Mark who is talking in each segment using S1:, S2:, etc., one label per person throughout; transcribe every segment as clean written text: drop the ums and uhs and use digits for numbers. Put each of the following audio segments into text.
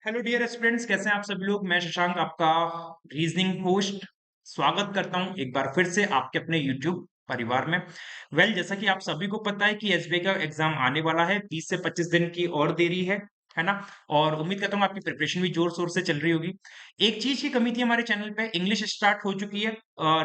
S1: Hello dear students, कैसे हैं आप सभी लोग। मैं शशांक, आपका रीजनिंग होस्ट, स्वागत करता हूं एक बार फिर से आपके अपने यूट्यूब परिवार में। जैसा कि आप सभी को पता है कि एसबीआई का एग्जाम आने वाला है, 20 से 25 दिन की और देरी है ना। और उम्मीद करता हूँ आपकी प्रिपरेशन भी जोर शोर से चल रही होगी। एक चीज की कमी थी हमारे चैनल पे, इंग्लिश स्टार्ट हो चुकी है,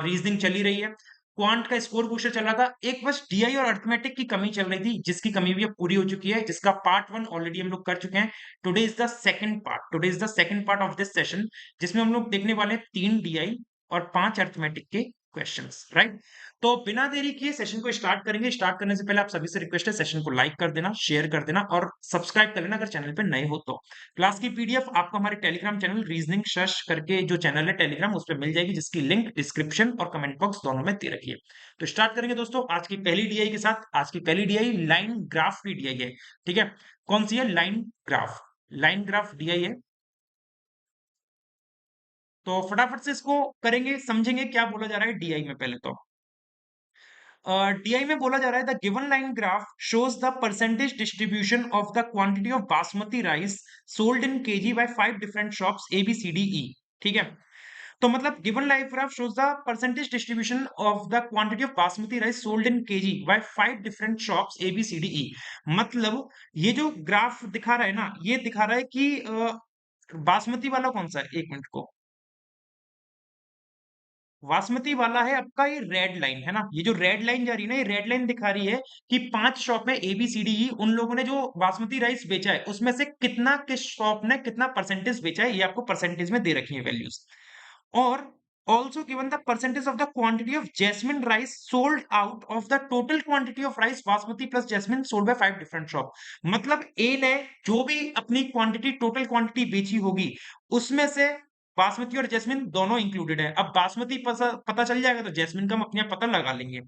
S1: रीजनिंग चली रही है, क्वांट का स्कोर बूस्टर चल रहा था, एक बस डीआई और अर्थमेटिक की कमी चल रही थी, जिसकी कमी भी अब पूरी हो चुकी है, जिसका पार्ट 1 ऑलरेडी हम लोग कर चुके हैं। Today is the second part of this session, जिसमें हम लोग देखने वाले हैं 3 डीआई और 5 अर्थमेटिक के क्वेश्चंस, राइट। तो बिना देरी किए सेशन को स्टार्ट करेंगे। स्टार्ट करने से पहले आप सभी से रिक्वेस्ट है, सेशन को लाइक कर देना, शेयर कर देना और सब्सक्राइब कर लेना अगर चैनल पे नए हो तो। क्लास की पीडीएफ आपको हमारे टेलीग्राम चैनल रीजनिंग शश करके जो चैनल है टेलीग्राम, उस पर मिल जाएगी, जिसकी लिंक डिस्क्रिप्शन और कमेंट बॉक्स दोनों में दे रखी है। तो स्टार्ट करेंगे दोस्तों आज की पहली डीआई के साथ। आज की पहली डीआई लाइन ग्राफ की डीआई है, ठीक है। कौन सी है? लाइन ग्राफ डीआई है। तो फटाफट से इसको करेंगे, समझेंगे क्या बोला जा रहा है डीआई में। पहले तो डीआई में बोला जा रहा है, the given line graph shows the percentage distribution of the quantity of basmati rice sold in kg by 5 different shops A B C D E, ठीक है। तो मतलब given line graph shows the percentage distribution of the quantity of basmati rice sold in kg by 5 different shops A B C D E. मतलब ये जो graph दिखा रहा है ना, ये दिखा रहा है कि बासमती वाला कौन सा है, एक मिनट को। बासमती वाला है आपका ये रेड लाइन, है ना। ये जो रेड लाइन जा रही है ना, ये रेड लाइन दिखा रही है कि 5 शॉप में ए बी सी डी ई, उन लोगों ने जो बासमती राइस बेचा है उसमें से कितना, किस शॉप ने कितना परसेंटेज बेचा है, ये आपको परसेंटेज में दे रखी है वैल्यूज। और also given the percentage of the quantity of jasmine rice sold out of the total quantity of rice basmati plus jasmine sold by 5 different shop। मतलब ए ने जो भी अपनी क्वांटिटी, टोटल क्वांटिटी बेची होगी, उसमें से बासमती और जैस्मिन दोनों इंक्लूडेड है। अब बासमती पता चल जाएगा तो जैस्मिन का हम अपने आप पता लगा लेंगे।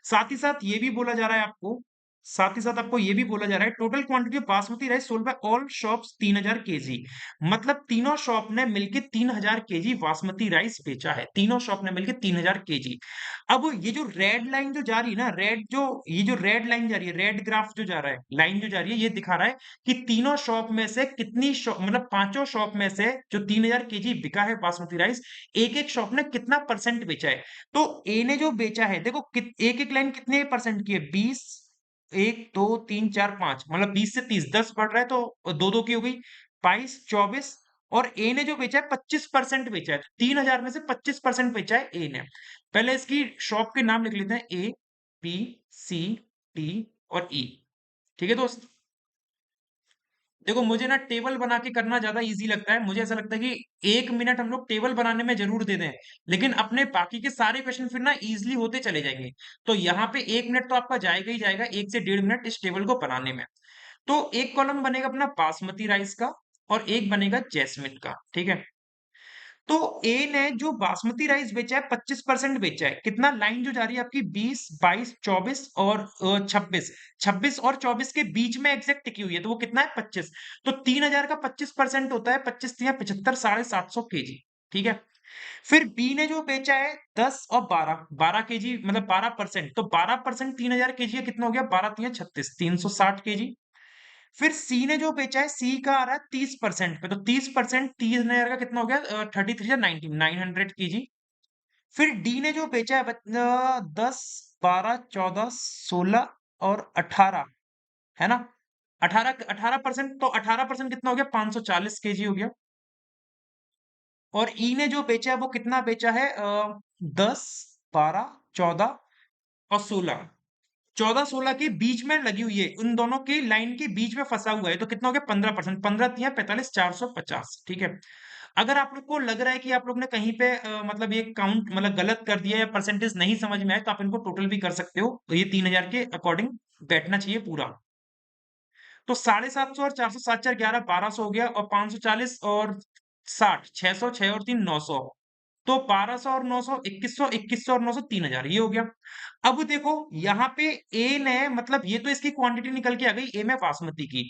S1: साथ ही साथ ये भी बोला जा रहा है आपको, साथ ही साथ आपको ये भी बोला जा रहा है, total quantity of basmati rice sold bye all shops 3000 KG. मतलब तीनों शॉप ने मिलके 3000 केजी बासमती राइस बेचा है, तीनों शॉप ने मिलके 3000 केजी। अब ये जो रेड लाइन जो जा रही है ना, ये जो रेड लाइन जा रही है, रेड ग्राफ जो जा रहा है, लाइन जो जा रही है, ये दिखा रहा है कि तीनों शॉप में से कितनी शॉप, मतलब पांचों शॉप में से जो 3000 केजी बिका है बासमती राइस, एक एक शॉप ने कितना परसेंट बेचा है। तो ए ने जो बेचा है, देखो एक एक लाइन कितने परसेंट की है, 20, 1 2 3 4 5, मतलब 20 से 30, 10 बढ़ रहा है तो दो दो की हो गई, 22 24। और ए ने जो बेचा है 25% बेचा है, 3000 में से 25% बेचा है ए ने। पहले इसकी शॉप के नाम लिख लेते हैं, ए बी सी डी और ई, ठीक है दोस्त। देखो मुझे ना टेबल बना के करना ज्यादा इजी लगता है, मुझे ऐसा लगता है कि 1 मिनट हम लोग टेबल बनाने में जरूर दे दें, लेकिन अपने बाकी के सारे क्वेश्चन फिर ना इजीली होते चले जाएंगे। तो यहाँ पे 1 मिनट तो आपका जाएगा ही जाएगा, 1 से 1.5 मिनट इस टेबल को बनाने में। तो एक कॉलम बनेगा अपना बासमती राइस का और एक बनेगा जैस्मिन का, ठीक है। तो ए ने जो बासमती राइस बेचा है 25% बेचा है। कितना? लाइन जो जा रही है आपकी 20, 22, 24 और 26, 26 और 24 के बीच में एग्जैक्ट टिकी हुई है, तो वो कितना है? 25। तो 3000 का 25% होता है 25 या 75, 750 केजी, ठीक है। फिर बी ने जो बेचा है 10 और 12, 12 केजी, मतलब 12%, तो 12% 3000 केजी का कितना हो गया? 12 3 36, 360 केजी। फिर सी ने जो बेचा है, सी का आ रहा है 30% पे, तो 30% 30,000 का कितना हो गया? 33 या 19, 900 केजी। फिर डी ने जो बेचा है 10, 12, 14, 16 और 18, है ना। 18% तो 18% कितना हो गया? 540 केजी हो गया। और ई ने जो बेचा है वो कितना बेचा है? 10, 12, 14 और 16, 14-16 के बीच में लगी हुई है, उन दोनों की लाइन के बीच में फंसा हुआ है, तो कितना हो गया? 15%, 15 या 45, 450, ठीक है। अगर आप लोग को लग रहा है कि आप लोग ने कहीं पे मतलब ये काउंट मतलब गलत कर दिया या परसेंटेज नहीं समझ में आए, तो आप इनको टोटल भी कर सकते हो, तो ये 3000 के अकॉर्डिंग बैठना चाहिए पूरा। तो 750 और 400, 7 4 11, 1200 हो गया, और 540 और 60, 600, 6 और 3 900, तो 1200 और 900, 2100, 2100 और 900, 3000, ये हो गया। अब देखो यहाँ पे ए ने, मतलब ये तो इसकी क्वांटिटी निकल के आ गई ए में बासमती की।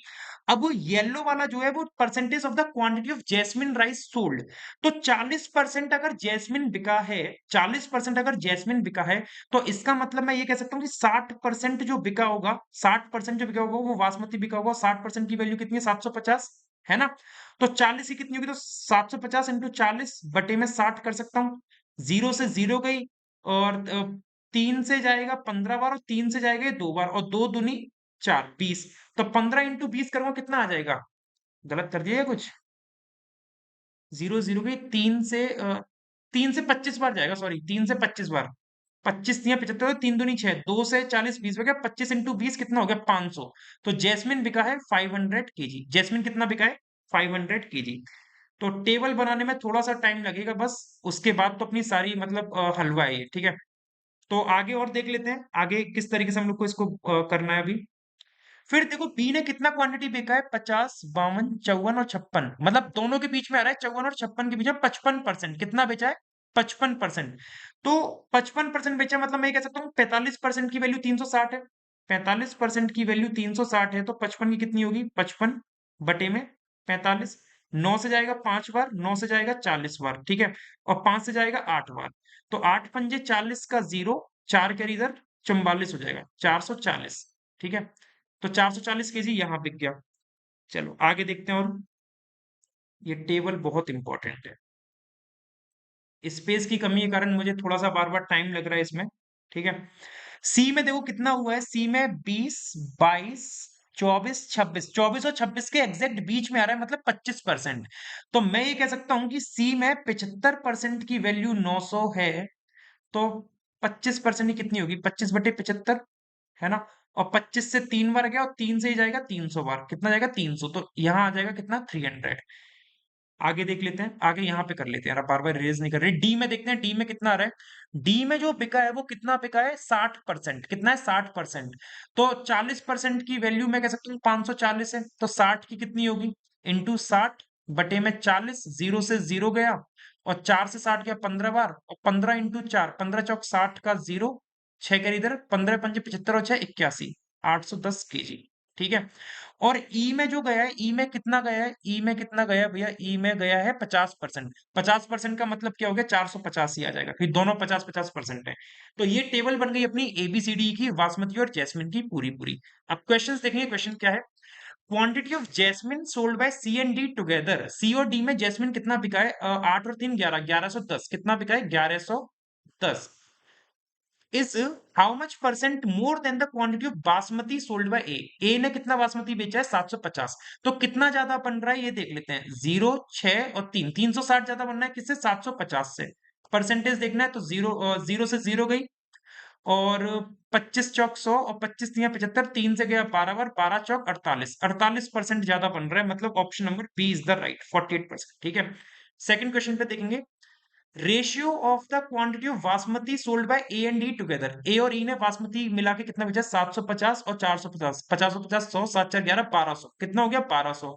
S1: अब येलो वाला जो है वो percentage of the quantity of jasmine rice sold. तो 40% अगर जैस्मिन बिका है, 40% अगर जैस्मिन बिका है, तो इसका मतलब मैं ये कह सकता हूँ कि 60% जो बिका होगा, 60% जो बिका होगा वो बासमती बिका होगा। 60% की वैल्यू कितनी है? 750। है ना? तो 40 की कितनी होगी, तो 750 इंटू 40 बटे में 60 कर सकता हूँ। 0 से 0 गई, और 3 से जाएगा 15 बार, और 3 से जाएगा ये 2 बार, और 2 दूनी 4, 20। तो 15 इंटू 20 करूंगा, कितना आ जाएगा? गलत कर दिया है कुछ? 0 0 गई, 3 से 25 बार जाएगा, सॉरी 3 से 25 बार। 25 या 75, 3 दूनी 6, 2 से 40 20 हो गया, 25 इंटू 20 कितना हो गया? 500। तो जैस्मिन बिका है 500 केजी। जैस्मिन कितना बिका है? 500 केजी। तो टेबल बनाने में थोड़ा सा टाइम लगेगा बस, उसके बाद तो अपनी सारी मतलब हलवा है ये, ठीक है। तो आगे और देख लेते हैं आगे किस तरीके से हम लोग को इसको करना है अभी। फिर देखो बी ने कितना क्वांटिटी बेचा है? 50, 52, 54 और 56, मतलब दोनों के बीच में आ रहा है, 54 और 56 के बीच में 55%। कितना बेचा है? 55%। तो 55% बेचा, मतलब मैं ये कह सकता हूँ 45% की वैल्यू 360 है। 45% की वैल्यू 360 है, तो 55 की कितनी होगी? 55 बटे में 45। 9 से जाएगा 5 बार, 9 से जाएगा 40 बार, ठीक है। और 5 से जाएगा 8 बार। तो 8 पंजे 40 का 0, 4 कैरी इधर 44 हो जाएगा, 440, ठीक है। तो 440 केजी यहां बिक गया। चलो आगे देखते हैं। और ये टेबल बहुत इंपॉर्टेंट है। स्पेस की कमी के कारण मुझे थोड़ा सा बार बार टाइम लग रहा है इसमें, ठीक है। सी में देखो कितना हुआ है। सी में 20, 22, 24, 26, 24 और 26 के एग्जैक्ट बीच में आ रहा है, मतलब 25%। तो मैं ये कह सकता हूं कि सी में 75% की वैल्यू 900 है। तो 25% की कितनी होगी? 25/75, है ना। और 25 से 3 बार गया, और 3 से ही जाएगा 300 बार, कितना जाएगा? 300। तो यहां आ जाएगा कितना? 300। आगे देख लेते हैं, आगे यहाँ पे कर लेते हैं यार, बार बार रेज नहीं कर रहे। डी में देखते हैं, डी में कितना आ रहा है। डी में जो बिका है वो कितना बिका है? 60%। कितना है? 60%। तो 40% की वैल्यू मैं कह सकता हूँ 540 है। तो 60 की कितनी होगी? इंटू 60 बटे में 40, 0 से 0 गया, और 4 से 60 गया 15 बार, और 15 इंटू 4, 15 चौक 60 का 0, 6 कर इधर, 15 पंजे 75 और 6 81, 810 केजी, ठीक है। और ई में जो गया है, ई में कितना गया है? ई में कितना गया है भैया? ई में गया है 50%। 50% का मतलब क्या हो गया? 485 ही आ जाएगा, फिर दोनों 50-50% है। तो ये टेबल बन गई अपनी एबीसीडी की, बासमती और जैस्मिन की पूरी पूरी। अब क्वेश्चंस देखेंगे, क्वेश्चन क्या है। Quantity of jasmine sold by C and D together. C और डी में जैस्मिन कितना बिका है? 8 और 3 11, 1110। कितना बिका है? 1110। Is how much percent more than the quantity of basmati sold by A. A ने कितना बासमती बेचा है? 750। तो कितना ज्यादा बन रहा है ये देख लेते हैं। 0, 6 और 3, 360 ज्यादा बनना है किससे? 750 से। परसेंटेज देखना है तो 0 से 0 गई, और 25 चौक 100, और 25 तिया 75, 3 से गया 12 बार, 12 चौक 48, 48% ज्यादा बन रहा है, मतलब option number B is the right, 48%, ठीक है। सेकंड क्वेश्चन पे देखेंगे। Ratio of the quantity of basmati sold by A and D together. A और ई ने बासमती मिला के कितना बेचा? 750 और 450, 50 और 50 100, 7 4 11 1200, कितना हो गया? 1200।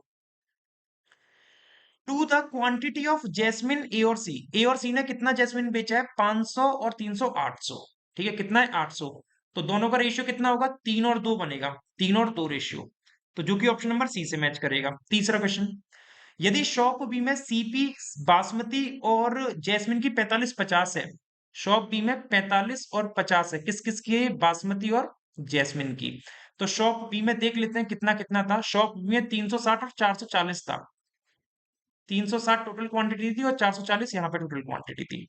S1: To the quantity of jasmine A और सी। ए और सी ने कितना जैस्मिन बेचा है? 500 और 300, 800, ठीक है। कितना है? 800। तो दोनों का रेशियो कितना होगा? 3 और 2 बनेगा, 3 और 2 रेशियो, तो जो कि ऑप्शन नंबर सी से मैच करेगा। तीसरा क्वेश्चन। यदि शॉप बी में सीपी बासमती और जैस्मिन की 45-50 है। शॉप बी में 45 और 50 है, किस किस की है? बासमती और जैस्मिन की। तो शॉप बी में देख लेते हैं कितना कितना था। शॉप बी में 360 और 440 था। 360 टोटल क्वांटिटी थी, और 440 यहाँ पे टोटल क्वांटिटी थी।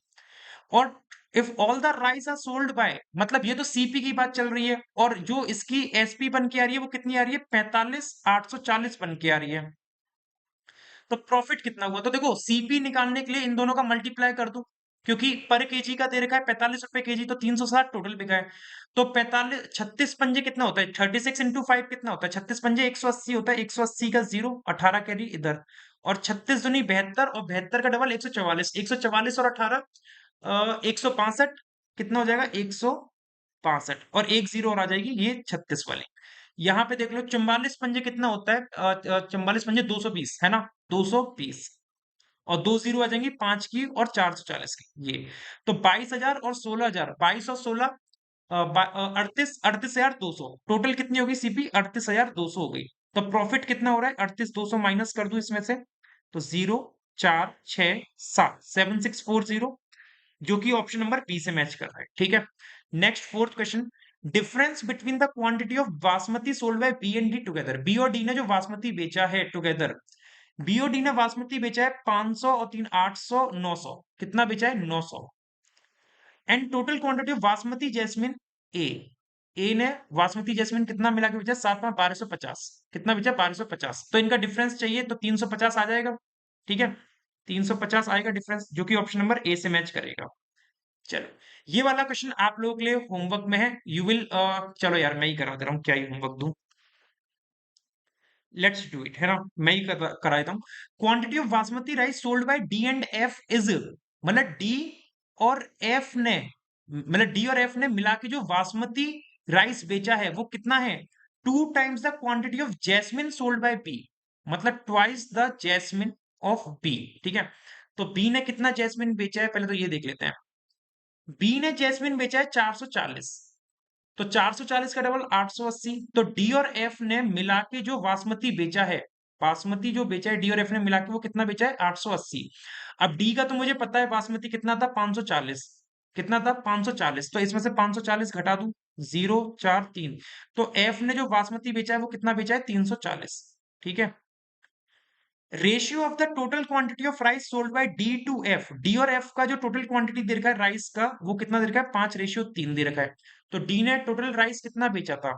S1: और if all the rice are sold by, मतलब ये तो सीपी की बात चल रही है, और जो इसकी एसपी बन के आ रही है वो कितनी आ रही है? 45,840 बन के आ रही है। तो प्रॉफिट कितना हुआ? तो देखो सीपी निकालने के लिए इन दोनों का मल्टीप्लाई कर दो, क्योंकि पर केजी का दे रखा है 45 रुपए केजी, तो 360 टोटल बिका है। तो 45, 36 पंजे कितना होता है? 36 इंटू 5 कितना होता है? 36 पंजे 180 होता है, 180 का 0, 18 कैरी इधर, और 36 दूनी 72, और 72 का डबल 144, 144 और 18 165, कितना हो जाएगा? 165, और एक जीरो और आ जाएगी, ये 36 वाली। यहाँ पे देख लो 44 पंजे कितना होता है? 44 पंजे 220, है ना। 220, और दो जीरो आ जाएंगी 5 की और 440 की, ये। तो 22,000 और 16,000, 22 और 16, 38,200, टोटल कितनी होगी सीपी? 38,200 हो गई। तो प्रॉफिट कितना हो रहा है? 38,200 माइनस कर दो इसमें से, तो 0 4 6 7, 7640, जो कि ऑप्शन नंबर बी से मैच कर रहा है, ठीक है। Next fourth question. Difference between the quantity of basmati sold by B and D together. B और डी ने जो बासमती बेचा है टुगेदर, बी और डी ने बासमती बेचा है 500 और 3 800 900, कितना बेचा है 900। And total quantity of basmati jasmine A, A ने बासमती जैस्मिन कितना मिला के बेचा, 7 में 1250, कितना बेचा 1250। तो इनका डिफरेंस चाहिए तो 350 आ जाएगा, ठीक है, 350 आएगा डिफरेंस, जो कि ऑप्शन नंबर ए से मैच करेगा। चलो, ये वाला क्वेश्चन आप लोगों के लिए होमवर्क में है, यू विल, चलो यार मैं ही करा दे रहा हूँ, क्या ही होमवर्क दूं, लेट्स डू इट, है ना, मैं ही करा देता हूँ। Quantity of basmati rice sold by D and F is, मतलब डी और एफ ने, मतलब डी और एफ ने मिला के जो बासमती राइस बेचा है वो कितना है, 2 times the quantity of jasmine sold by B, मतलब twice the jasmine of B, ठीक है। तो बी ने कितना जैस्मिन बेचा है, पहले तो ये देख लेते हैं। बी ने जैस्मिन बेचा है 440, तो 440 का डबल 880, तो डी और एफ ने मिला के जो बासमती बेचा है, बासमती जो बेचा है डी और एफ ने मिला के वो कितना बेचा है 880। अब डी का तो मुझे पता है बासमती कितना था 540, कितना था 540, तो इसमें से 540 घटा दूं, 0 4 3, तो एफ ने जो बासमती बेचा है वो कितना बेचा है 340, ठीक है। Ratio of the total quantity of rice sold by D to F, D और एफ का जो टोटल क्वांटिटी दे रखा है राइस का वो कितना दे रखा है 5:3 दे रखा है। तो डी ने टोटल राइस कितना बेचा था,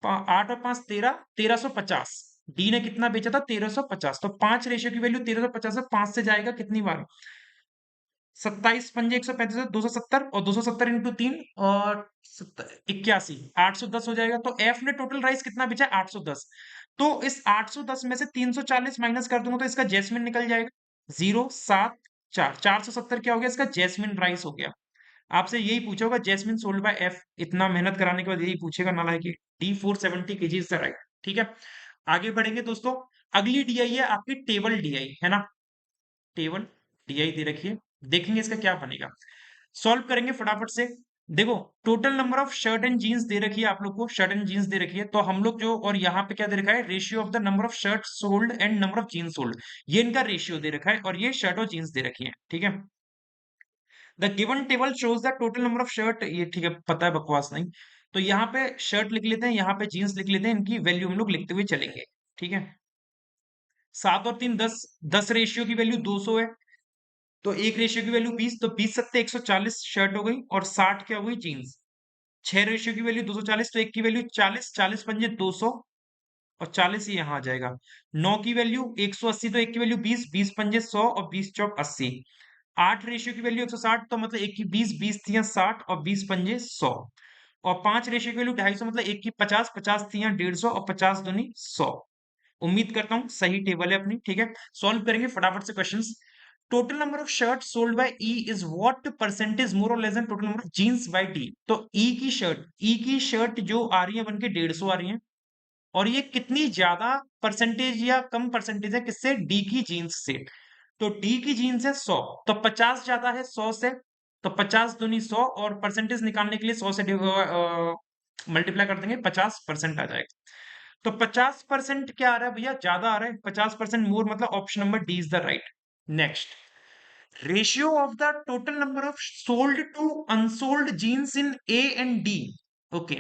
S1: 8 और 5 13, 1350, डी ने कितना बेचा था 1350, तो 5 रेशियो की वैल्यू 1350 है, 5 से जाएगा कितनी बार, 27 पंजे 135, 270, और 270 इंटू 3 और 81, 810 हो जाएगा। तो एफ ने टोटल राइस कितना बेचा है 810, तो इस 810 में से 340 माइनस कर दूंगा तो इसका जैस्मिन निकल जाएगा, 0 7 4, 470 क्या हो गया इसका जैस्मिन राइस हो गया। आपसे यही पूछा होगा जैस्मिन सोल्ड बाय एफ, इतना मेहनत कराने के बाद यही पूछेगा नालायक कि D 470 KG is the right, ठीक है। आगे बढ़ेंगे दोस्तों, अगली डीआई है आपकी टेबल डीआई, है ना, टेबल डीआई दे रखी है, देखेंगे इसका क्या बनेगा, सॉल्व करेंगे फटाफट से। देखो, total number of shirt and jeans दे रखी है आप लोग को, शर्ट एंड जीन्स दे रखी है, तो हम लोग जो, और यहाँ पे क्या दे रखा है, ratio of the number of shirt sold and number of jeans sold, ये इनका रेशियो दे रखा है, और ये शर्ट और जीन्स दे रखी है, ठीक है। The given table shows the total number of shirt, ये ठीक है, पता है, बकवास नहीं। तो यहाँ पे शर्ट लिख लेते हैं, यहाँ पे जीन्स लिख लेते हैं, इनकी वैल्यू हम लोग लिखते हुए चलेंगे, ठीक है। 7 और 3 10, 10 रेशियो की वैल्यू 200 है, तो एक रेशियो की वैल्यू 20, तो 20 × 7 140 शर्ट हो गई, और 60 क्या हो गई जीन्स। 6 रेशियो की वैल्यू 240, तो एक की वैल्यू 40, 40 पंजे 200, और 40 ही यहाँ आ जाएगा। 9 की वैल्यू 180, तो एक की वैल्यू 20, 20 पंजे 100, और 20 चौक 80। 8 रेशियो की वैल्यू 160, तो मतलब एक की 20, 20 तियां 60, और 20 पंजे 100, और 5 रेशियो की वैल्यू 250, मतलब एक की 50, 50 तियां 150, और 50 दूनी 100। उम्मीद करता हूँ सही टेबल है अपनी, ठीक है। सॉल्व करेंगे फटाफट से questions. Total number of shirt sold by E is what percentage more और less than total number of jeans by D, तो ई की शर्ट जो आ रही है बनके 150 आ रही है, और ये कितनी ज्यादा परसेंटेज या कम परसेंटेज है किससे, डी की जीन्स से। तो डी की जीन्स है 100, तो 50 ज्यादा है 100 से, तो 50 दूनी 100, और परसेंटेज निकालने के लिए 100 से मल्टीप्लाई कर देंगे, 50% आ जाएगा। तो 50% क्या आ रहा है भैया, ज्यादा आ रहा है, 50% मोर, मतलब option number D is the right. Next, ratio of the total number of sold to unsold jeans in A and D, okay,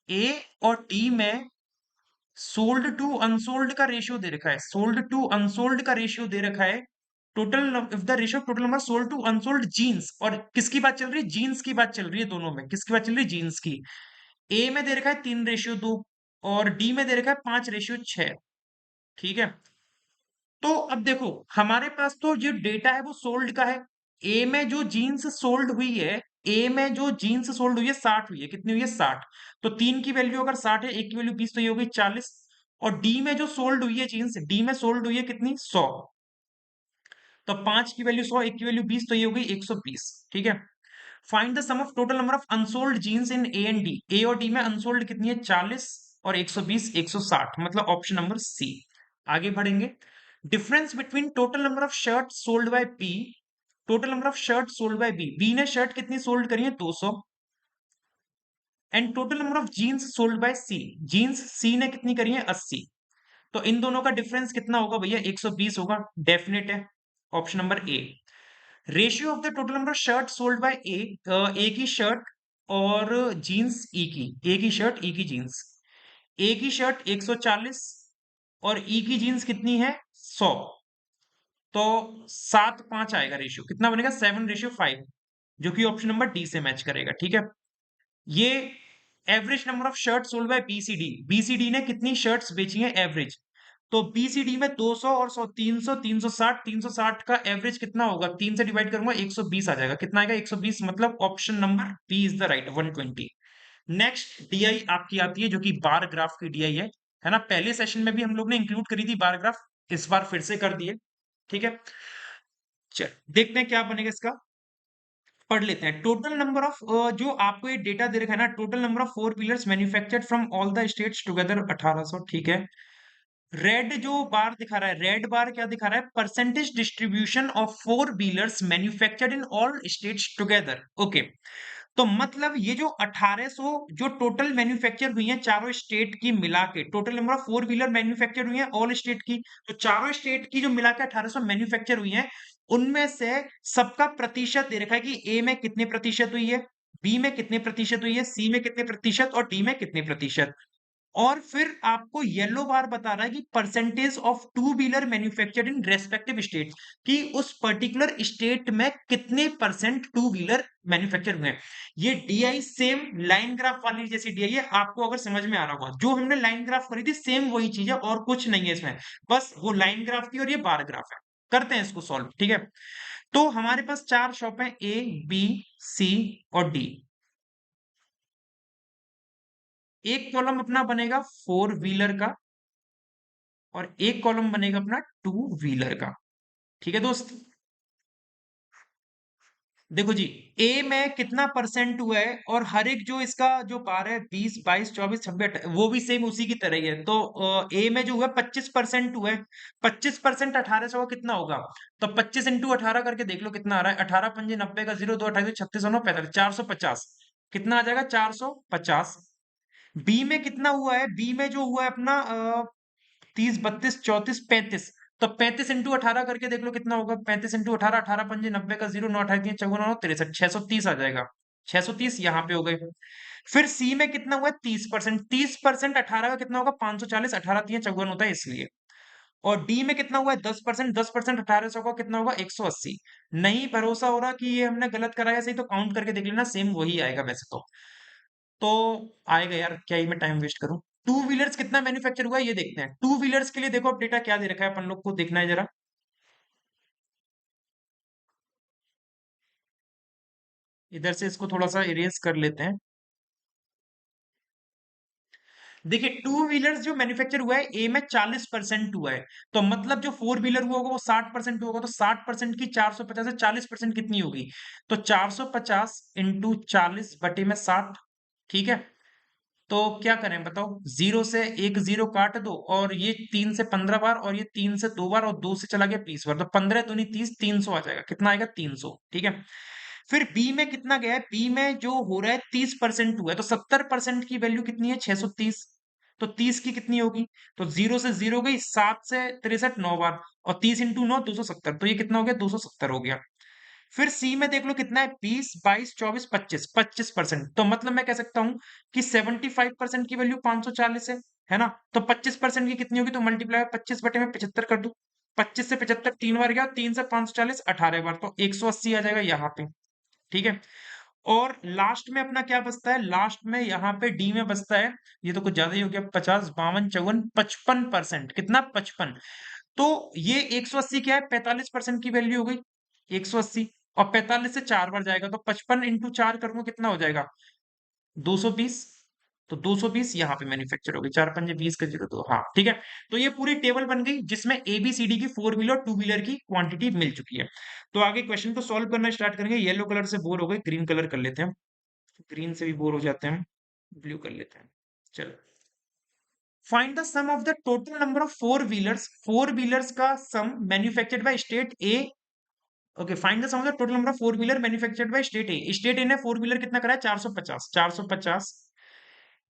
S1: A और डी में सोल्ड टू अनसोल्ड का रेशियो दे रखा है, सोल्ड टू अनसोल्ड का ratio दे रखा है, total if the ratio total number sold to unsold jeans, और किसकी बात चल रही है, जीन्स की बात चल रही है, दोनों में किसकी बात चल रही है, जीन्स की। ए में दे रखा है 3:2, और डी में दे रखा है 5:6, ठीक है। तो अब देखो, हमारे पास तो जो डेटा है वो सोल्ड का है, ए में जो जीन्स सोल्ड हुई है, ए में जो जीन्स सोल्ड हुई है 60 हुई है, कितनी हुई है 60, तो 3 की वैल्यू अगर 60 है, एक की वैल्यू 20, तो ये हो गई 40, और डी में जो सोल्ड हुई है जीन्स, डी में सोल्ड हुई है कितनी 100, तो 5 की वैल्यू 100, एक की वैल्यू 20, तो ये हो गई 120, ठीक है। Find the sum of total number of unsold jeans in A and D, A और डी में अनसोल्ड कितनी है 40, और 120 160, मतलब ऑप्शन नंबर सी। आगे बढ़ेंगे, difference between total number of shirt sold by B, total number of shirt sold by B, B ने shirt कितनी सोल्ड करी है 200, and total number of jeans sold by C, jeans C ने कितनी करी है 80, तो इन दोनों का डिफरेंस कितना होगा भैया 120 होगा, डेफिनेट है, option number A. Ratio of the total number of shirt sold by A, A की शर्ट और जीन्स ई की, ए की शर्ट ई की जीन्स, ए की शर्ट 140, और ई की जीन्स कितनी है 100, तो 7:5 आएगा रेशियो, कितना बनेगा 7:5, जो कि ऑप्शन नंबर डी से मैच करेगा। ठीक है, ये average number of shirt sold bye BCD, BCD ने कितनी शर्ट्स बेची हैं एवरेज, तो बीसीडी में 200 और 100, 300, 360, 360 का एवरेज कितना होगा, 3 से डिवाइड करूंगा 120 आ जाएगा, कितना आएगा 120, मतलब option number B is the right 120। Next DI आपकी आती है जो कि बार ग्राफ की डीआई है ना, पहले सेशन में भी हम लोग ने इंक्लूड करी थी बार ग्राफ, इस बार फिर से कर दिए। ठीक है, चल देखते हैं क्या बनेगा इसका, पढ़ लेते हैं। टोटल नंबर ऑफ, जो आपको ये डेटा दे रखा है ना, total number of four wheelers manufactured from all the states together 1800। ठीक है, रेड जो बार दिखा रहा है, रेड बार क्या दिखा रहा है, percentage distribution of four wheelers manufactured in all states together. Okay, तो मतलब ये जो 1800 जो टोटल मैन्युफैक्चर हुई है चारों स्टेट की मिला के, total number of four wheeler manufacture हुई है ऑल स्टेट की, तो चारों स्टेट की जो मिला के 1800 मैन्युफैक्चर हुई है, उनमें से सबका प्रतिशत दे रखा है कि ए में कितने प्रतिशत हुई है, बी में कितने प्रतिशत हुई है, सी में कितने प्रतिशत और डी में कितने प्रतिशत। और फिर आपको येलो बार बता रहा है कि percentage of two wheeler manufactured in respective state, कि उस पर्टिकुलर स्टेट में कितने परसेंट टू व्हीलर मैन्युफैक्चर हुए हैं। ये डीआई सेम लाइन ग्राफ वाली जैसी डीआई है, आपको अगर समझ में आ रहा होगा, जो हमने लाइन ग्राफ करी थी सेम वही चीज है और कुछ नहीं है इसमें, बस वो लाइन ग्राफ थी और ये बार ग्राफ है। करते हैं इसको सॉल्व। ठीक है, तो हमारे पास चार शॉप है, ए बी सी और डी। एक कॉलम अपना बनेगा फोर व्हीलर का और एक कॉलम बनेगा अपना टू व्हीलर का। ठीक है दोस्त, देखो जी, ए में कितना परसेंट हुआ है और हर एक जो इसका जो बार है 20, 22, 24, 26, वो भी सेम उसी की तरह ही है, तो ए में जो हुआ 25% हुआ है, 25% 1800 का कितना होगा, तो 25 इंटू 18 करके देख लो कितना आ रहा है, 18 पंजे 90 का 0, 2 28, 36 9 45, 450, कितना आ जाएगा 450। बी में कितना हुआ है, बी में जो हुआ है अपना 30, 32, 34, 35, तो 35 इंटू 18 करके देख लो कितना होगा, 35 इंटू 18, 18 पंजे 90 का 0, 9 28 54 9 63, 630 आ जाएगा, 630 यहाँ पे हो गए। फिर सी में कितना हुआ 30%, 30% 18 का कितना होगा 540, 18 3 54 होता है इसलिए। और डी में कितना हुआ है 10%, 10% 1800 का कितना होगा 180। नहीं भरोसा हो रहा कि ये हमने गलत कराया सही, तो काउंट करके देख लेना, सेम वही आएगा वैसे तो आएगा यार, क्या ही मैं टाइम वेस्ट करूं। टू व्हीलर्स कितना मैन्युफैक्चर हुआ है ये देखते हैं, टू व्हीलर्स के लिए देखो अब डेटा क्या दे रखा है, अपन लोग को देखना है जरा। इधर से इसको थोड़ा सा इरेज कर लेते हैं। देखिए टू व्हीलर्स जो मैन्युफैक्चर हुआ है ए में 40% हुआ है, तो मतलब जो फोर व्हीलर हुआ होगा वो 60% होगा, तो 60% की 450 से 40% कितनी होगी, तो 450 इंटू 40/60। ठीक है, तो क्या करें बताओ, जीरो से एक जीरो काट दो, और ये 3 से 15 बार और ये 3 से 2 बार और 2 से चला गया 20 बार, तो 15 दूनी 30, 300 आ जाएगा, कितना आएगा 300। ठीक है, फिर बी में कितना गया है, बी में जो हो रहा है 30% हुआ है, तो 70% की वैल्यू कितनी है 630, तो 30 की कितनी होगी, तो जीरो से जीरो गई, 7 से 63 9 बार, और 30 इंटू 9 270, तो ये कितना हो गया 270 हो गया। फिर सी में देख लो कितना है 20, 22, 24, 25, 25%, तो मतलब मैं कह सकता हूं कि 75% की वैल्यू 540 है ना, तो 25% की कितनी होगी, तो मल्टीप्लाई 25/75 कर दो, 25 से 75 3 बार गया, 3 से 540 18 बार, तो 180 आ जाएगा यहाँ पे। ठीक है, और लास्ट में अपना क्या बचता है, लास्ट में यहाँ पे डी में बचता है, ये तो कुछ ज्यादा ही हो गया, 50, 52, 54, 55%, कितना 55, तो ये 180 क्या है 45% की वैल्यू हो गई 180, और 45 से 4 बार जाएगा, तो 55 इंटू 4 करूंगा कितना हो जाएगा 220, तो 220 यहाँ पे मैन्युफैक्चर होगी, 4 पंजे 20 का 0 2, हाँ ठीक है। तो ये पूरी टेबल बन गई जिसमें ABCD की फोर व्हीलर टू व्हीलर की क्वांटिटी मिल चुकी है। तो आगे क्वेश्चन को सॉल्व करना स्टार्ट करेंगे, येलो कलर से बोर हो गए, ग्रीन कलर कर लेते हैं, ग्रीन से भी बोर हो जाते हैं, ब्लू कर लेते हैं। चलो, find the sum of the total number of four wheelers का sum manufactured by state A. Okay, find the sum of the total number of four wheeler manufactured by state A, state A ने four wheeler कितना करा है 450, 450,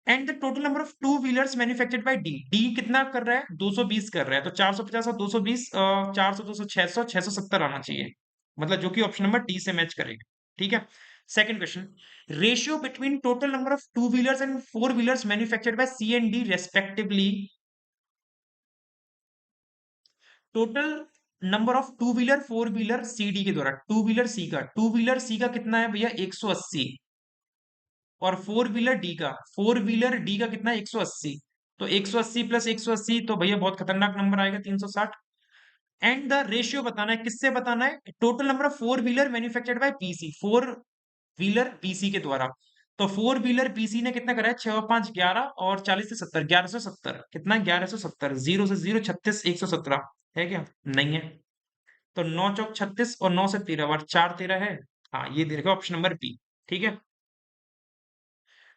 S1: and the total number of two wheelers manufactured by D, D कितना कर रहा है 220 कर रहा है, तो 450 और 220, 400 200 600 670 आना चाहिए, मतलब जो कि ऑप्शन नंबर डी से मैच करेगा। ठीक है, second question, ratio between total number of two wheelers and four wheelers manufactured by C and D respectively. Total number of two wheeler four wheeler C D के द्वारा, two wheeler सी का कितना है भैया 180, और फोर व्हीलर डी का कितना है 180। तो 180 प्लस 180 तो भैया बहुत खतरनाक नंबर आएगा 360। एंड द रेशियो बताना है, किससे बताना है, total number of four wheeler manufactured bye PC, four wheeler BC के द्वारा। तो फोर व्हीलर बीसी ने कितना करा है, 6 5 11 और 40 से 70, 1170, कितना है 1170, जीरो से जीरो 36, 117 है क्या, नहीं है। तो 9 चौक 36 और 9 से 13 और 4 13 है। हाँ ये दे रखा ऑप्शन नंबर बी। ठीक है।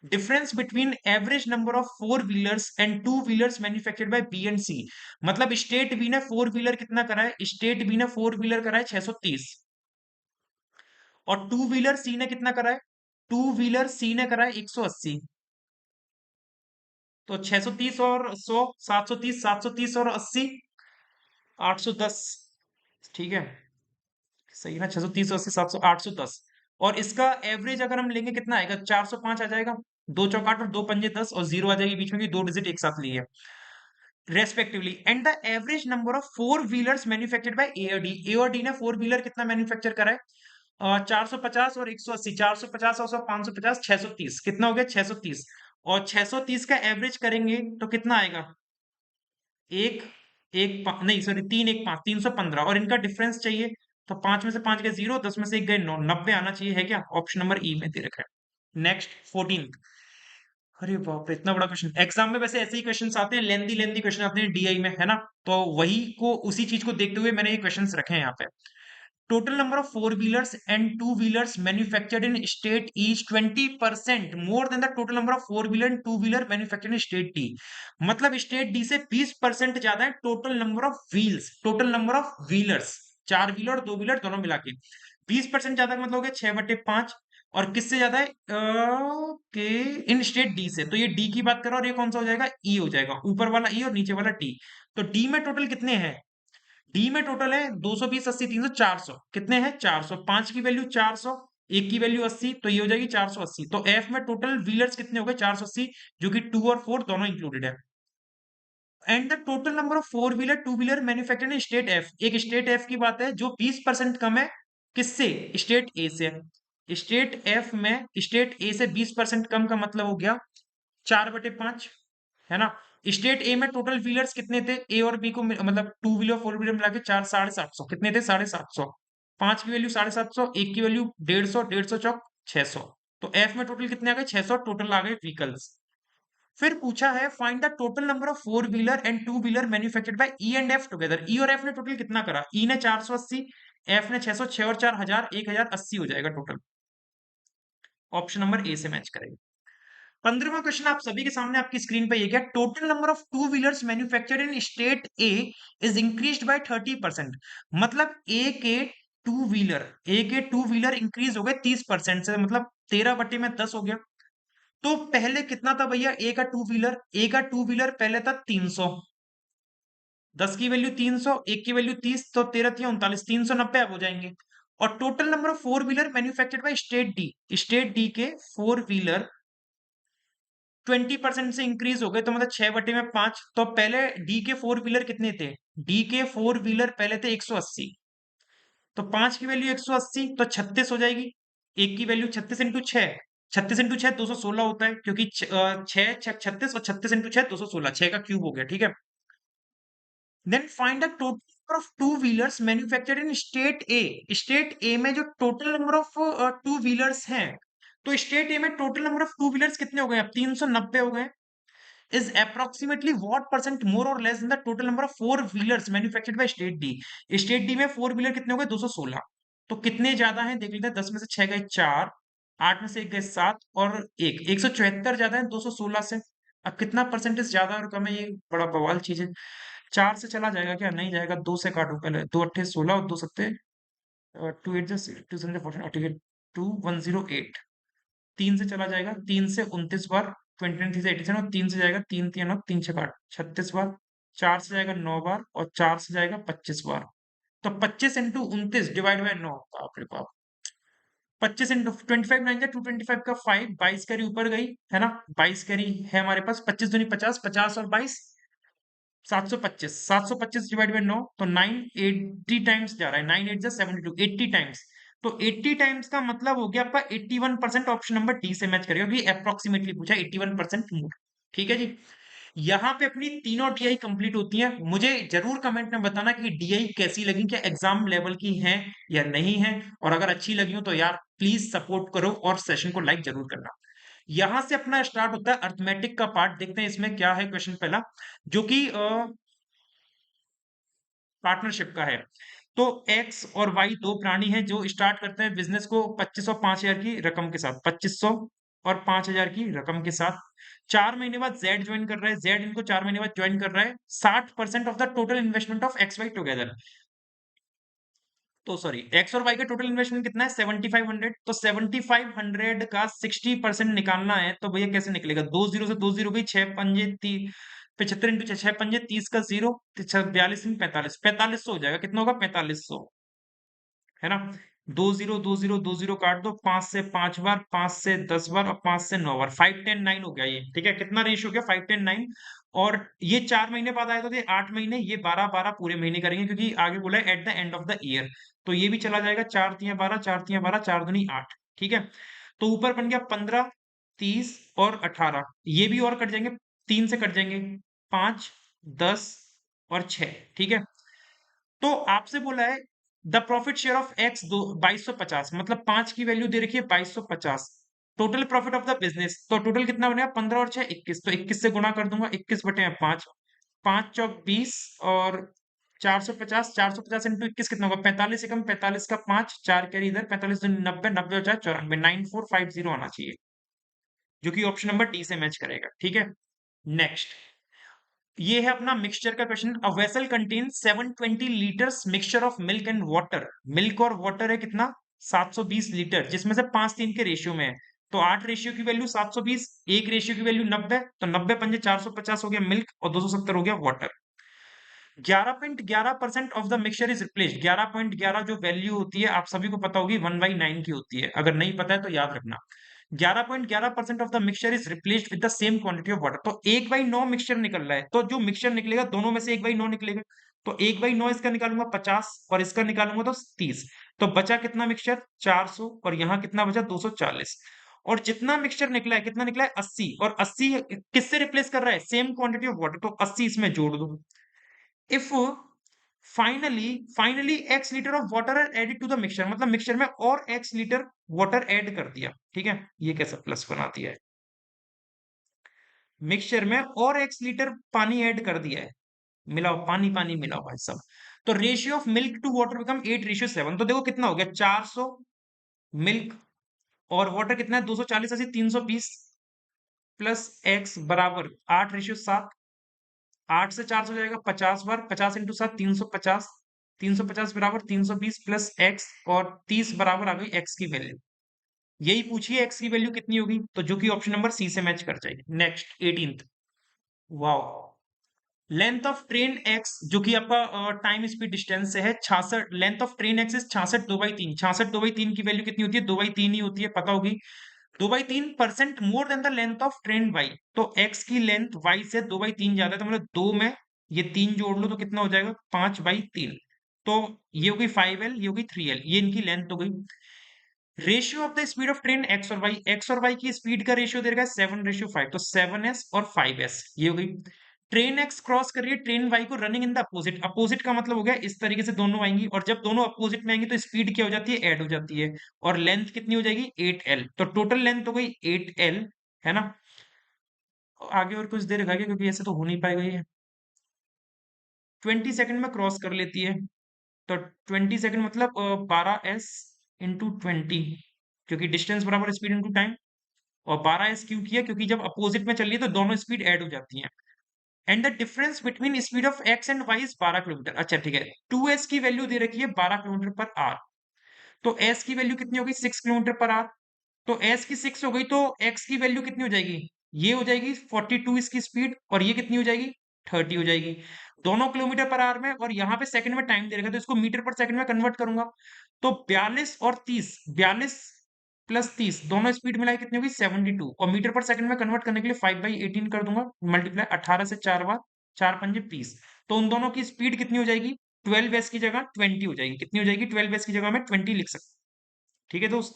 S1: Difference between average number of four wheelers and two wheelers manufactured by B and C. मतलब स्टेट बी ने फोर व्हीलर कितना करा है, स्टेट बी ने फोर व्हीलर करा है 630, और टू व्हीलर सी ने कितना करा है, टू व्हीलर सी ने करा है 180। तो 630 और 100, 730, 730 और 80, 810। ठीक है, सही ना, 630 और 80, 700, 810। और इसका एवरेज अगर हम लेंगे कितना आएगा, 405 आ जाएगा। 2 चौक 8 और 2 पंजे 10 और जीरो आ जाएगी बीच में, की दो डिजिट एक साथ लिए respectively. And the average number of four wheelers manufactured by A और डी, ए और डी ने फोर व्हीलर कितना मैन्युफैक्चर करा है, 450 और 180, 450 और 550, 630, कितना हो गया 630। और 630 का एवरेज करेंगे तो कितना आएगा, एक नहीं सॉरी, 3 1 5, 315, और इनका डिफरेंस चाहिए। तो 5 में से 5 गए जीरो, 10 में से 1 गए 9, 90 आना चाहिए, है क्या, ऑप्शन नंबर ई में दे रखा है। नेक्स्ट 14। अरे बाप रे, इतना बड़ा क्वेश्चन, एग्जाम में वैसे ऐसे ही क्वेश्चंस आते हैं, लेंदी लेंदी क्वेश्चन आते हैं डीआई में, है ना। तो वही को उसी चीज को देखते हुए मैंने ये क्वेश्चंस रखे हैं यहाँ पे। Total number of four wheelers and two wheelers manufactured in state is 20% more than the total number of four wheeler and two wheeler manufactured in state D. मतलब स्टेट डी से 20% ज्यादा है total number of wheels, total number of wheelers, चार wheeler और दो wheeler दोनों मिला के 20% ज्यादा, मतलब हो गया 6/5। और किससे ज्यादा है, के इन स्टेट डी से, तो ये डी की बात करो, और ये कौन सा हो जाएगा, ई हो जाएगा, ऊपर वाला ई और नीचे वाला डी। तो डी में टोटल कितने हैं, डी में टोटल है 220 80 300 400, कितने हैं 400, पांच की वैल्यू 400, एक की वैल्यू 80, तो ये हो जाएगी 480। तो एफ में टोटल व्हीलर्स कितने हो गए 480, जो कि टू और फोर दोनों इंक्लूडेड है। And the total number of four wheeler two wheeler manufactured in state F, एक स्टेट एफ की बात है जो 20% कम है, किससे, स्टेट ए से। स्टेट एफ में स्टेट ए से 20% कम का मतलब हो गया 4/5, है ना। स्टेट ए में टोटल व्हीलर्स कितने थे, ए और बी को मतलब टू व्हीलर फोर व्हीलर मिला के 4 750, कितने थे 750। पांच की वैल्यू 750, एक की वैल्यू 150, 150 चौक 600। तो एफ में टोटल कितने आ गए 600 टोटल आ गए व्हीकल्स। फिर पूछा है find the total number of four wheeler and two wheeler manufactured by E and F together. E और एफ ने टोटल कितना करा, ई ने 480, एफ ने 600, 6 और 4 1000, 1080 हो जाएगा टोटल। ऑप्शन नंबर ए से मैच करेगा। 15वां क्वेश्चन आप सभी के सामने आपकी स्क्रीन पे ये क्या, total number of two wheelers manufactured in state A is increased by 30%। मतलब ए के टू व्हीलर इंक्रीज हो गए 30% से, मतलब 13/10 हो गया। तो पहले कितना था भैया ए का टू व्हीलर, ए का टू व्हीलर पहले था 300, 10 की वैल्यू 300, एक की वैल्यू 30, तो 13 39, 390 अब हो जाएंगे। और total number of four wheeler manufactured by state D के फोर व्हीलर 20% से इंक्रीज हो गए, तो मतलब 6/5। तो पहले डी के फोर व्हीलर कितने थे, डी के फोर व्हीलर पहले थे 180, तो पांच की वैल्यू 180 तो 36 हो जाएगी। एक की वैल्यू 36 × 6, 36 × 6 216 होता है, क्योंकि 6 6 36 और 36 × 6 216, 6 का क्यूब हो गया, ठीक है। Then find the total number of two wheelers manufactured in state A, state A में जो total number of two wheelers हैं, तो स्टेट ए में total number of two wheelers कितने हो गए, अब 390 हो गए। is approximately what percent more or less than the total number of four wheelers manufactured by state D। State D में फोर व्हीलर कितने हो गए 216, तो कितने ज्यादा हैं देख लेते हैं, 10 में से 6 गए 4, 8 में से 1 गए 7 और 174 ज्यादा है 216 से। अब कितना परसेंटेज ज्यादा और कम है, ये बड़ा बवाल चीज है। 4 से चला जाएगा क्या, नहीं जाएगा, 2 से काटो पहले, 2 8 16 और 2 7 2 8 2 7 14 2108, 3 से चला जाएगा, 3 से 29 बार, 20 से 87, और 3 से जाएगा 3 3 और 3 6 8 36 बार, 4 से जाएगा 9 बार, और 4 से जाएगा 25 बार। तो 25 इंटू 29 डिवाइड बाय 9, बाप रे बाप। 25 इंटू 25 9 225 का 5, 22 कैरी ऊपर गई, है ना, 22 कैरी है हमारे पास, 25 दूनी 50, 50 और 22 725 डिवाइड बाई 9 तो 980 टाइम्स जा रहा है, 9 8 जा 72, 80 टाइम्स। तो 80 टाइम्स का मतलब हो गया आपका 81%। ऑप्शन नंबर डी से मैच करेगा क्योंकि अप्रोक्सीमेटली पूछा 81% मोर। ठीक है जी। यहाँ पे अपनी तीनों डीआई कंप्लीट होती हैं। मुझे जरूर कमेंट में बताना कि डीआई कैसी लगी, क्या एग्जाम लेवल की हैं या नहीं है, और अगर अच्छी लगी हो तो यार प्लीज सपोर्ट करो और सेशन को लाइक जरूर करना। यहां से अपना स्टार्ट होता है अर्थमेटिक का पार्ट। देखते हैं इसमें क्या है। क्वेश्चन पहला जो कि पार्टनरशिप का है। तो एक्स और वाई दो प्राणी हैं जो स्टार्ट करते हैं बिजनेस को 2500 5000 की रकम के साथ, 2500 और 5000 की रकम के साथ। 4 महीने बाद जेड ज्वाइन कर रहा है, जेड इनको 4 महीने बाद ज्वाइन कर रहा है। 60% of the total investment of X Y together. तो सॉरी, एक्स और वाई का टोटल इन्वेस्टमेंट कितना है 7500। तो 7500 का 60% निकालना है तो भैया कैसे निकलेगा? दो जीरो से दो जीरो गई, 6 पंजे 75 इंटू 6 पंजे 30 का जीरो, 42 में 45, 4500 हो जाएगा। कितना होगा? 4500, है ना। दो जीरो काट दो, 5 से 5 बार, 5 से 10 बार और 5 से 9 बार, 5 10 9 हो गया ये। ठीक है, कितना रेशियो हो गया? 5 10 9। और ये 4 महीने बाद आया तो ये 8 महीने, ये 12 12 पूरे महीने करेंगे क्योंकि आगे बोला है at the end of the year. तो ये भी चला जाएगा, 4 तिया 12, 4 तिया 12, 4 दूनी 8। ठीक है, तो ऊपर बन गया 15, 30 और 18। ये भी और कट जाएंगे, 3 से कट जाएंगे, 5, 10 और 6। ठीक है, तो आपसे बोला है the profit share of x 2250, मतलब 5 की वैल्यू दे रखी है 2250। Total profit of the business, तो टोटल कितना बनेगा? 15 और 6 21, तो 21 से गुणा कर दूंगा, 21/5, 5 चौक 20 और 450, 450 इंटू 21 कितना होगा? 45 एकम, 45 का 5, 4 कैरी इधर, 45 दूनी 90, 90 और 4 94, 9450 आना चाहिए, जो कि ऑप्शन नंबर डी से मैच करेगा। ठीक है, नेक्स्ट ये है अपना मिक्सचर का question. A vessel contain 720 litres mixture of milk and water. Milk और वाटर है कितना? 720 लीटर, जिसमें से 5:3 के रेशियो में है। तो 8 रेशियो की वैल्यू 720, एक रेशियो की वैल्यू 90, तो 90 पंजे 450 हो गया मिल्क और 270 हो गया water. 11.11% of the mixture is replaced. 11.11 जो वैल्यू होती है आप सभी को पता होगी, 1/9 की होती है। अगर नहीं पता है तो याद रखना। 11.11% of the mixture is replaced with the same quantity of water. तो 1/9 मिक्सचर निकल रहा है, तो जो मिक्सचर निकलेगा दोनों में से 1/9 निकलेगा। तो 1/9 इसका निकालूंगा 50 और इसका निकालूंगा तो 30। तो बचा कितना मिक्सचर? 400। और यहाँ कितना बचा? 240। और जितना मिक्सचर निकला है कितना निकला है? 80। और 80 किससे रिप्लेस कर रहा है? सेम क्वांटिटी ऑफ वाटर, तो 80 इसमें जोड़ दो। If finally x litre of water are added to the mixture, मतलब मिक्सचर में और x लीटर वाटर ऐड कर दिया। ठीक है, ये कैसा प्लस बना दिया है? मिक्सचर में और x लीटर पानी ऐड कर दिया है, मिलाओ पानी पानी मिलाओ भाई साहब। तो ratio of milk to water become 8:7। तो देखो कितना हो गया? 400 मिल्क और वाटर कितना है? 240, ऐसे 320 प्लस x बराबर 8:7। 8 से 400 हो जाएगा 50 बार, 50 इंटू 7 350, 350 बराबर 320 प्लस एक्स, और 30 बराबर आ गई एक्स की वैल्यू। यही पूछिए एक्स की वैल्यू कितनी होगी, तो जो कि ऑप्शन नंबर सी से मैच कर जाएगी। Next 18th, wow. Length of train x जो कि आपका टाइम स्पीड डिस्टेंस से है 66। Length of train x is 66 2/3। 66 2/3 की वैल्यू कितनी होती है? 2/3 ही होती है, पता होगी। 2/3% more than the length of train Y. तो एक्स की लेंथ वाई से 2/3 ज्यादा है, तो मतलब 2 में ये 3 जोड़ लो तो कितना हो जाएगा? 5/3। तो ये हो गई 5L, ये हो गई 3L, ये इनकी लेंथ हो गई। Ratio of the speed of train x और वाई, एक्स और वाई की स्पीड का रेशियो दे रखा है 7:5, तो 7s और 5s, ये हो गई। ट्रेन एक्स क्रॉस कर रही है ट्रेन वाई को running in the opposite. Opposite का मतलब हो गया इस तरीके से दोनों आएंगी, और जब दोनों अपोजिट में आएंगी तो स्पीड क्या हो जाती है? ऐड हो जाती है। और लेंथ कितनी हो जाएगी? 8L। तो टोटल लेंथ हो गई 8L, है ना। आगे और कुछ दे रखा है क्योंकि ऐसे तो हो नहीं पाएगा ये। 20 सेकंड में क्रॉस कर लेती है, तो 20 सेकंड मतलब 12s इंटू 20, क्योंकि डिस्टेंस बराबर स्पीड इंटू टाइम। और 12s क्यों किया? क्योंकि जब अपोजिट में चल रही है तो दोनों स्पीड ऐड हो जाती हैं। And the difference between speed of X and Y is 12 kilometre. अच्छा ठीक है, 2s की वैल्यू दे रखी है 12 किलोमीटर पर आवर। तो s की वैल्यू कितनी होगी? 6 किलोमीटर पर आवर। तो s की 6 हो गई तो x की वैल्यू कितनी हो जाएगी? ये हो जाएगी 42 इसकी स्पीड, और ये कितनी हो जाएगी? 30 हो जाएगी। दोनों किलोमीटर पर आवर में, और यहाँ पे सेकंड में टाइम दे रखा है तो इसको मीटर पर सेकंड में कन्वर्ट करूंगा। तो 42 और 30, 42 प्लस 30 दोनों स्पीड मिलाई कितनी होगी? 72, और मीटर पर सेकंड में कन्वर्ट करने के लिए 5/18 कर दूंगा, मल्टीप्लाई 18 से 4 बार, 4 पंजे 20। तो उन दोनों की स्पीड कितनी हो जाएगी? 12 एस की जगह 20 हो जाएगी। कितनी हो जाएगी? 12 एस की जगह मैं 20 लिख सकता हूँ। ठीक है दोस्त,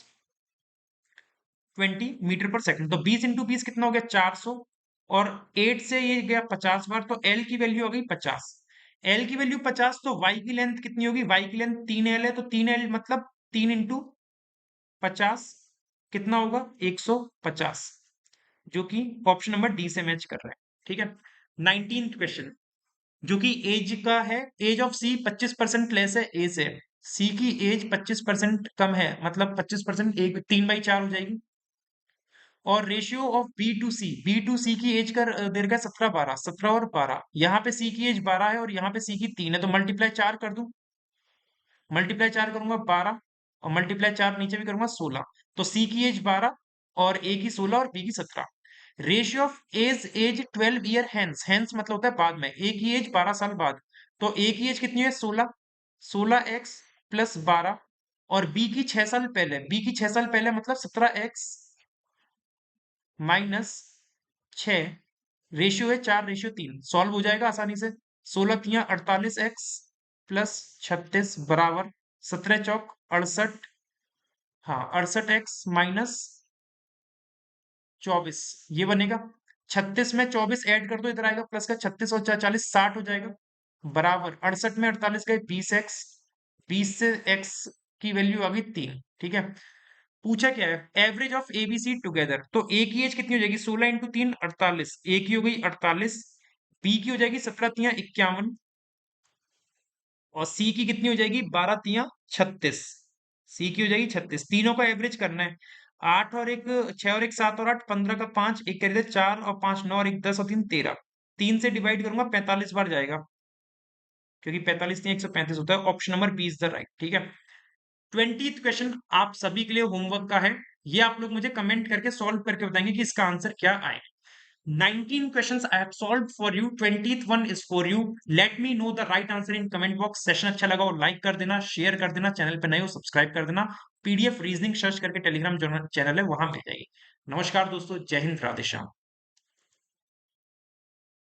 S1: 20 मीटर पर सेकंड। तो 20 इंटू 20 कितना हो गया? 400। और 8 से ये गया 50 बार, तो एल की वैल्यू हो गई 50। एल की वैल्यू 50, तो वाई की लेंथ कितनी होगी? वाई की लेंथ 3 एल है, तो 3 एल मतलब 3 इंटू 50 कितना होगा? 150, जो कि ऑप्शन नंबर डी से मैच कर रहा है। ठीक है। 19th क्वेश्चन, जो कि एज का है। एज ऑफ सी 25% लेस है ए से। सी की एज 25% कम है, मतलब 25%, एक 3/4 हो जाएगी। और रेशियो ऑफ बी टू सी की एज का दे रखा है 17-12, 17 और 12। यहाँ पे सी की एज 12 है और यहाँ पे सी की 3 है, तो मल्टीप्लाई 4 कर दूं। मल्टीप्लाई 4 करूंगा 12, और मल्टीप्लाई 4 नीचे भी करूंगा 16। तो सी की एज 12 और ए की 16 और बी की 17। Ratio of age 12 year hence, hence मतलब होता है बाद में। ए की एज 12 साल बाद, तो ए की एज कितनी है? 16, 16x प्लस 12। और बी की 6 साल पहले, बी की 6 साल पहले मतलब 17x माइनस 6। रेशियो है 4:3, सॉल्व हो जाएगा आसानी से। 16×3 = 48x प्लस 36 बराबर 17 चौक 68। हाँ, 68x माइनस 24 ये बनेगा। 36 में 24 ऐड कर दो, इधर आएगा प्लस का 36 और 40, 60 हो जाएगा। बराबर 68 में 48 गए 20x, 20 से x की वैल्यू आ गई 3। ठीक है। पूछा क्या है? Average of ABC together. तो ए की एज कितनी हो जाएगी? 16 × 3 48। ए की हो गई 48, बी की हो जाएगी 17×3 = 51, और सी की कितनी हो जाएगी? 12×3 = 36। सी की हो जाएगी 36। तीनों का एवरेज करना है। 8 और एक 6 और एक 7 और 8 15 का 5, एक कर दे 4 और 5 9 और एक 10 और 3 13। 3 से डिवाइड करूंगा 45 बार जाएगा, क्योंकि 45 3 135 होता है। Option number B is the right. ठीक है। 20th क्वेश्चन आप सभी के लिए होमवर्क का है। ये आप लोग मुझे कमेंट करके सॉल्व करके बताएंगे कि इसका आंसर क्या आए। 19 questions I have solved for you. 20th one is for you. Let me know the right answer in comment box. Session अच्छा लगा हो लाइक कर देना, शेयर कर देना, चैनल पे नए हो सब्सक्राइब कर देना। पीडीएफ रीजनिंग सर्च करके टेलीग्राम चैनल है वहां मिल जाएगी। नमस्कार दोस्तों, जय हिंद, राधे श्याम।